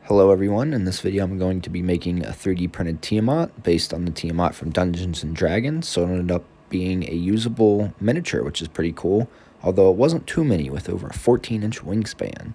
Hello everyone, in this video I'm going to be making a 3D printed Tiamat based on the Tiamat from Dungeons & Dragons, so it ended up being a usable miniature, which is pretty cool, although it wasn't too many with over a 14-inch wingspan.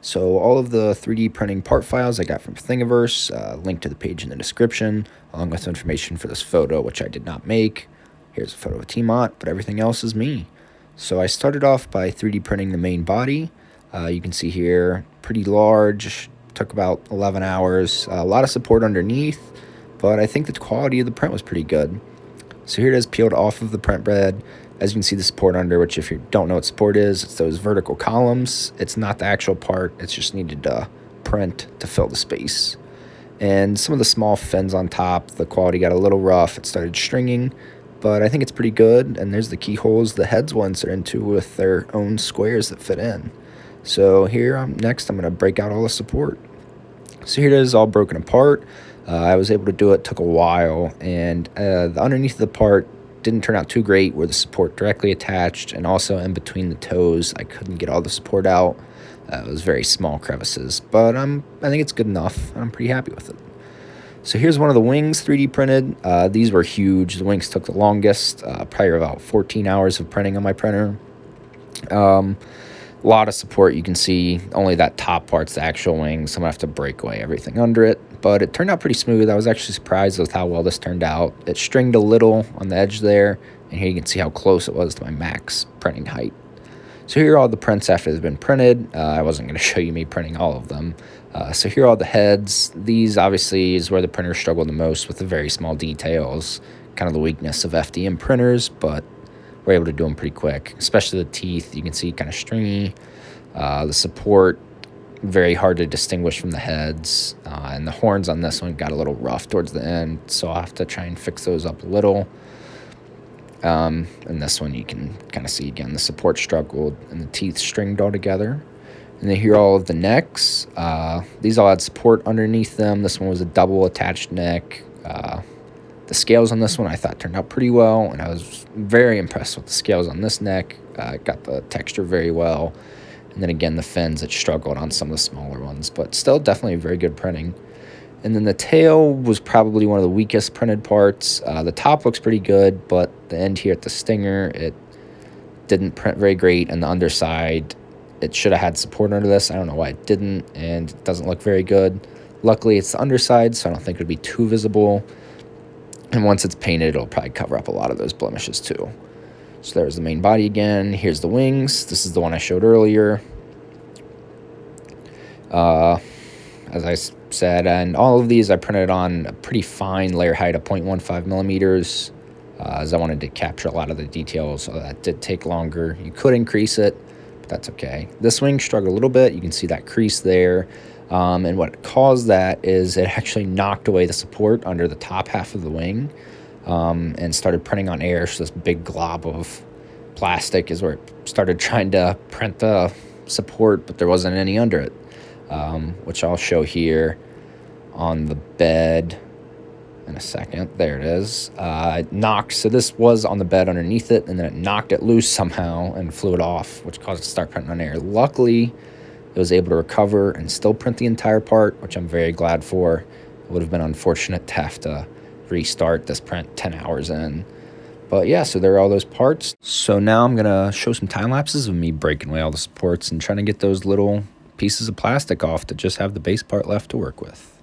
So all of the 3D printing part files I got from Thingiverse, link to the page in the description, along with information for this photo, which I did not make. Here's a photo of Tiamat, but everything else is me. So I started off by 3D printing the main body. You can see here, pretty large. Took about 11 hours, a lot of support underneath, but I think the quality of the print was pretty good. So here it is peeled off of the print bed. As you can see, the support under, which if you don't know what support is, it's those vertical columns. It's not the actual part, it's just needed to print to fill the space. And some of the small fins on top, the quality got a little rough, it started stringing, but I think it's pretty good. And there's the keyholes the heads ones are into with their own squares that fit in. So here, next I'm going to break out all the support. So here it is all broken apart. I was able to do it, took a while, and the underneath of the part didn't turn out too great where the support directly attached, and also in between the toes I couldn't get all the support out. It was very small crevices, but I think it's good enough, and I'm pretty happy with it. So here's one of the wings 3D printed. These were huge. The wings took the longest, probably about 14 hours of printing on my printer. A lot of support. You can see only that top part's the actual wing, so I'm gonna have to break away everything under it, but it turned out pretty smooth. I was actually surprised with how well this turned out. It stringed a little on the edge there, and here you can see how close it was to my max printing height. So here are all the prints after they've been printed. I wasn't going to show you me printing all of them. So here are all the heads. These obviously is where the printer struggled the most with the very small details, kind of the weakness of FDM printers, but we're able to do them pretty quick, especially the teeth. You can see kind of stringy. The support, very hard to distinguish from the heads. And the horns on this one got a little rough towards the end, so I'll have to try and fix those up a little. And this one you can kind of see again, the support struggled and the teeth stringed all together. And then here are all of the necks. These all had support underneath them. This one was a double attached neck. The scales on this one I thought turned out pretty well, and I was very impressed with the scales on this neck. Got the texture very well. And then again, the fins, it struggled on some of the smaller ones, but still definitely very good printing. And then the tail was probably one of the weakest printed parts. The top looks pretty good, but the end here at the stinger, it didn't print very great. And the underside, it should have had support under this. I don't know why it didn't, and it doesn't look very good. Luckily, it's the underside, so I don't think it would be too visible. And once it's painted, it'll probably cover up a lot of those blemishes too. So there's the main body again. Here's the wings. This is the one I showed earlier. As I said, and all of these I printed on a pretty fine layer height of 0.15 millimeters, as I wanted to capture a lot of the details, so that did take longer. You could increase it, but that's okay. This wing struggled a little bit. You can see that crease there. And what caused that is it actually knocked away the support under the top half of the wing, and started printing on air. So this big glob of plastic is where it started trying to print the support, but there wasn't any under it, which I'll show here on the bed in a second. There it is. It knocked, so this was on the bed underneath it, and then it knocked it loose somehow and flew it off, which caused it to start printing on air. Luckily, it was able to recover and still print the entire part, which I'm very glad for. It would have been unfortunate to have to restart this print 10 hours in. But yeah, so there are all those parts. So now I'm going to show some time lapses of me breaking away all the supports and trying to get those little pieces of plastic off to just have the base part left to work with.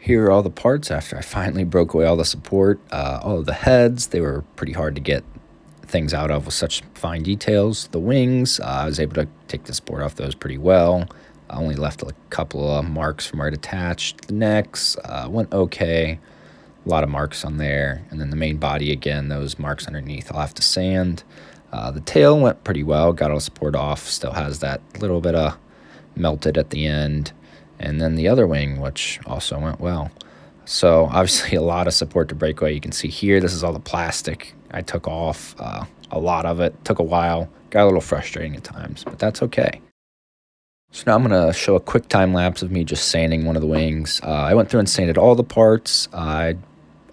Here are all the parts after I finally broke away all the support. All of the heads, they were pretty hard to get things out of with such fine details. The wings, I was able to take the support off those pretty well. I only left a couple of marks from where it attached. The necks went okay. A lot of marks on there. And then the main body, again, those marks underneath I'll have to sand. The tail went pretty well. Got all the support off. Still has that little bit of melted at the end. And then the other wing, which also went well. So obviously a lot of support to break away. You can see here, this is all the plastic I took off. A lot of it. Took a while. Got a little frustrating at times, but that's okay. So now I'm going to show a quick time lapse of me just sanding one of the wings. I went through and sanded all the parts. I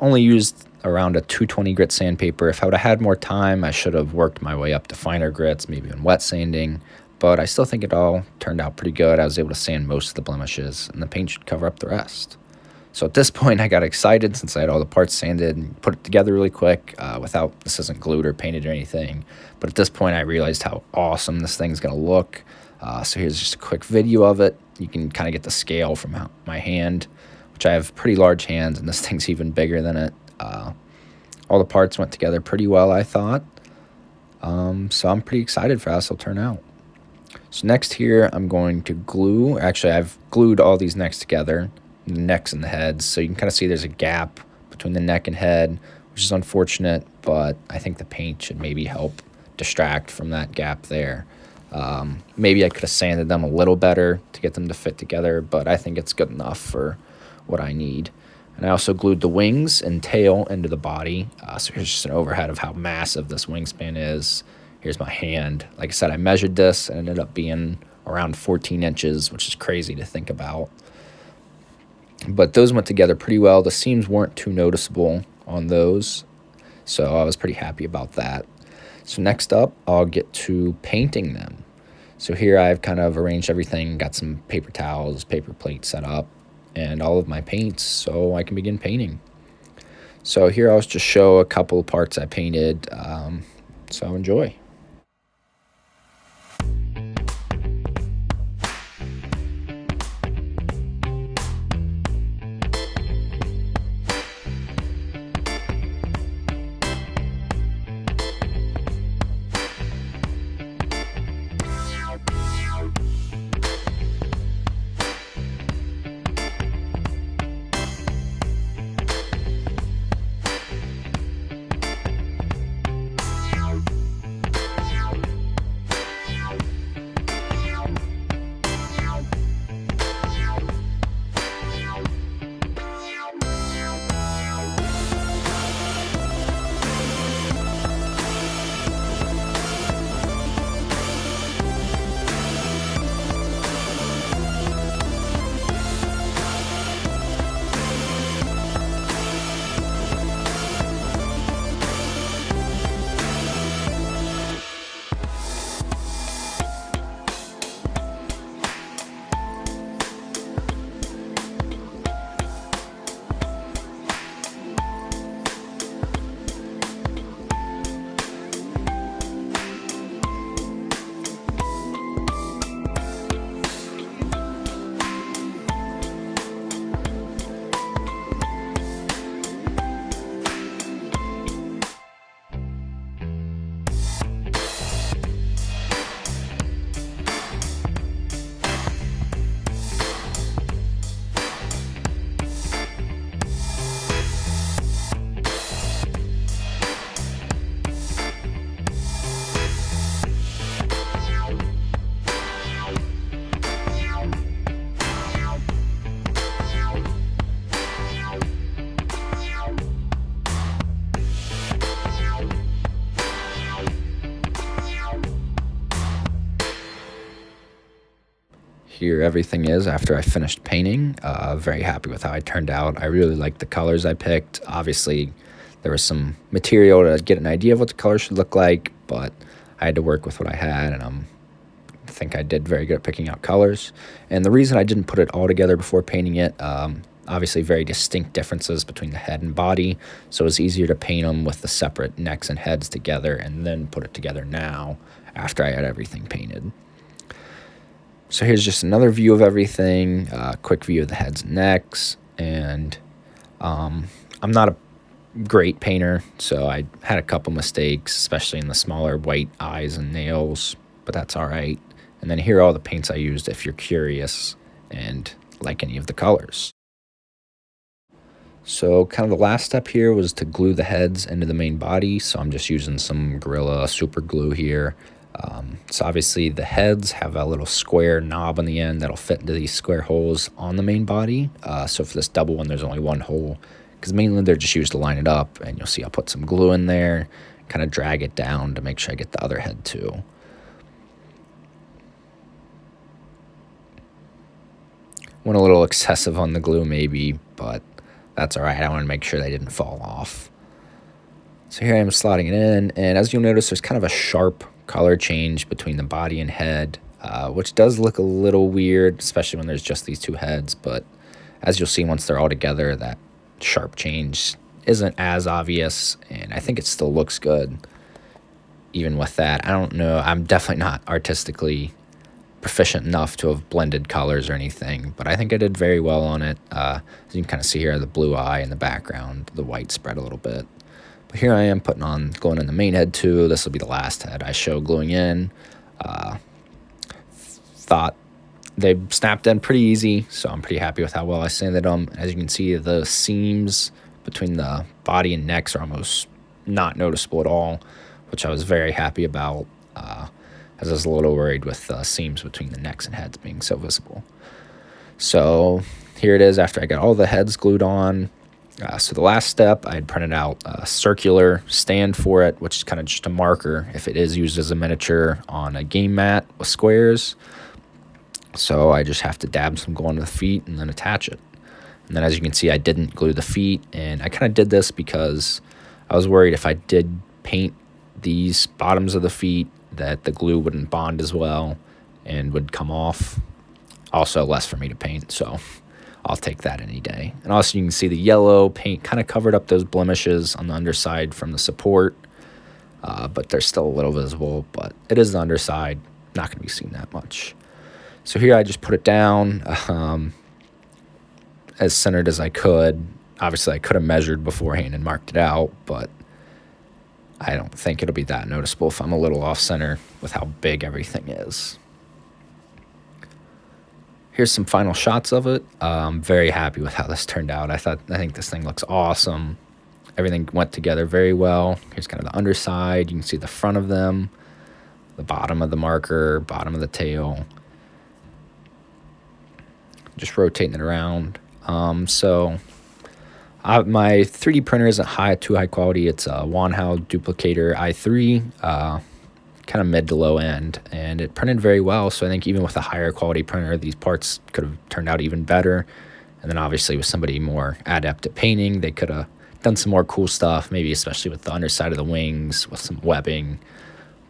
only used around a 220 grit sandpaper. If I would have had more time, I should have worked my way up to finer grits, maybe in wet sanding. But I still think it all turned out pretty good. I was able to sand most of the blemishes, and the paint should cover up the rest. So at this point, I got excited since I had all the parts sanded and put it together really quick without, this isn't glued or painted or anything. But at this point, I realized how awesome this thing's going to look. So here's just a quick video of it. You can kind of get the scale from my hand, which I have pretty large hands, and this thing's even bigger than it. All the parts went together pretty well, I thought. So I'm pretty excited for how this will turn out. So next here, I'm going to glue. Actually, I've glued all these necks together, the necks and the heads. So you can kind of see there's a gap between the neck and head, which is unfortunate, but I think the paint should maybe help distract from that gap there. Maybe I could have sanded them a little better to get them to fit together, but I think it's good enough for what I need. And I also glued the wings and tail into the body. So here's just an overhead of how massive this wingspan is. Here's my hand. Like I said, I measured this and it ended up being around 14 inches, which is crazy to think about. But those went together pretty well. The seams weren't too noticeable on those, so I was pretty happy about that. So next up, I'll get to painting them. So here I've kind of arranged everything, got some paper towels, paper plates set up, and all of my paints so I can begin painting. So here I'll just show a couple parts I painted, so enjoy. Here everything is after I finished painting. Very happy with how I turned out. I really liked the colors I picked. Obviously, there was some material to get an idea of what the colors should look like, but I had to work with what I had, and I think I did very good at picking out colors. And the reason I didn't put it all together before painting it, obviously very distinct differences between the head and body, so it was easier to paint them with the separate necks and heads together and then put it together now after I had everything painted. So here's just another view of everything, quick view of the heads and necks. and I'm not a great painter, so I had a couple mistakes, especially in the smaller white eyes and nails, but that's all right. And then here are all the paints I used if you're curious and like any of the colors. So kind of the last step here was to glue the heads into the main body. So I'm just using some Gorilla super glue here. So obviously the heads have a little square knob on the end that'll fit into these square holes on the main body. So for this double one, there's only one hole because mainly they're just used to line it up. And you'll see I'll put some glue in there, kind of drag it down to make sure I get the other head too. Went a little excessive on the glue maybe, but that's all right. I want to make sure they didn't fall off. So here I am slotting it in, and as you'll notice, there's kind of a sharp color change between the body and head, which does look a little weird, especially when there's just these two heads. But as you'll see, once they're all together, that sharp change isn't as obvious, and I think it still looks good even with that. I don't know. I'm definitely not artistically proficient enough to have blended colors or anything, but I think I did very well on it. As you can kind of see here, the blue eye in the background, the white spread a little bit. But here I am gluing in the main head too. This will be the last head I show gluing in. Thought they snapped in pretty easy, so I'm pretty happy with how well I sanded them. As you can see, the seams between the body and necks are almost not noticeable at all, which I was very happy about. As I was a little worried with the seams between the necks and heads being so visible. So here it is after I got all the heads glued on. So the last step, I had printed out a circular stand for it, which is kind of just a marker if it is used as a miniature on a game mat with squares. So I just have to dab some glue onto the feet and then attach it. And then as you can see, I didn't glue the feet, and I kind of did this because I was worried if I did paint these bottoms of the feet that the glue wouldn't bond as well and would come off. Also less for me to paint, so I'll take that any day. And also you can see the yellow paint kind of covered up those blemishes on the underside from the support, but they're still a little visible, but it is the underside, not going to be seen that much. So here I just put it down as centered as I could. Obviously I could have measured beforehand and marked it out, but I don't think it'll be that noticeable if I'm a little off center with how big everything is. Here's some final shots of it. I'm very happy with how this turned out. I think this thing looks awesome. Everything went together very well. Here's kind of the underside. You can see the front of them, the bottom of the marker, bottom of the tail. Just rotating it around. My 3D printer isn't too high quality. It's a Wanhao Duplicator i3, kind of mid to low end, and it printed very well. So I think even with a higher quality printer, these parts could have turned out even better. And then obviously with somebody more adept at painting, they could have done some more cool stuff, maybe especially with the underside of the wings with some webbing.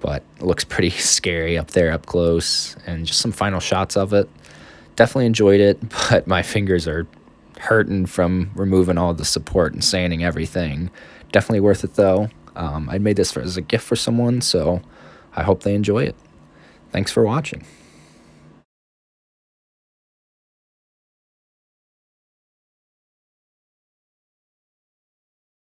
But it looks pretty scary up there up close, and just some final shots of it. Definitely enjoyed it, but my fingers are hurting from removing all the support and sanding everything. Definitely worth it though. I made this as a gift for someone, so I hope they enjoy it. Thanks for watching.